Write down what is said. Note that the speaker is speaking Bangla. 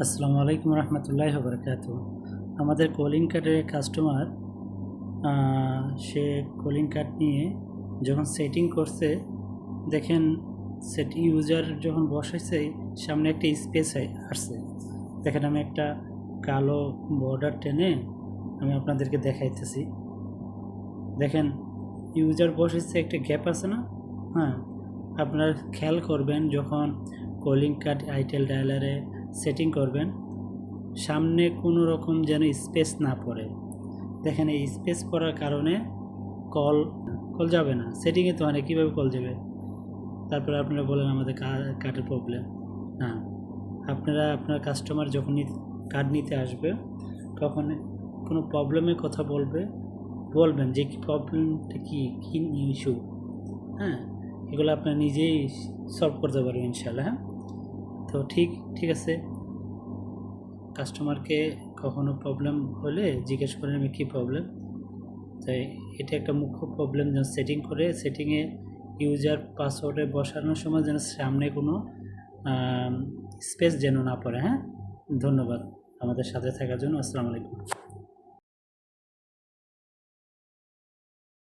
আসসালামু আলাইকুম রহমতুল্লাহি ওয়া বারাকাতুহু। আমাদের কলিং কার্ডের কাস্টমার সে কলিং কার্ড নিয়ে যখন সেটিং করছে, দেখেন সেট ইউজার যখন বসাইছে সামনে একটা স্পেস আসছে। দেখেন আমি একটা কালো বর্ডার টেনে আমি আপনাদেরকে দেখাইতেছি। দেখেন ইউজার বসাইছে, একটা গ্যাপ আছে না? হ্যাঁ, আপনারা খেয়াল করবেন যখন কলিং কার্ড আইটেল ডায়ালারে সেটিং করবেন, সামনে কোনো রকম যেন স্পেস না পড়ে। দেখেন এই স্পেস পড়ার কারণে কল কল যাবে না। সেটিংয়ে তো মানে কীভাবে কল যাবে? তারপরে আপনারা বলেন আমাদের কার্ডের প্রবলেম। না, আপনারা আপনার কাস্টমার যখন কার্ড নিতে আসবে তখন কোনো প্রবলেমের কথা বলবেন যে কী প্রবলেমটা, কী ইস্যু। হ্যাঁ, এগুলো আপনার নিজেই সলভ করতে পারবেন ইনশাআল্লাহ। হ্যাঁ, তো ঠিক আছে। কাস্টমারকে কখনো প্রবলেম হলে জিজ্ঞেস করেন আমি কী প্রবলেম। তাই এটা একটা মুখ্য প্রবলেম, যেন সেটিং করে সেটিংয়ে ইউজার পাসওয়ার্ডে বসানোর সময় যেন সামনে কোনো স্পেস যেন না পড়ে। হ্যাঁ, ধন্যবাদ আমাদের সাথে থাকার জন্য। আসসালামু আলাইকুম।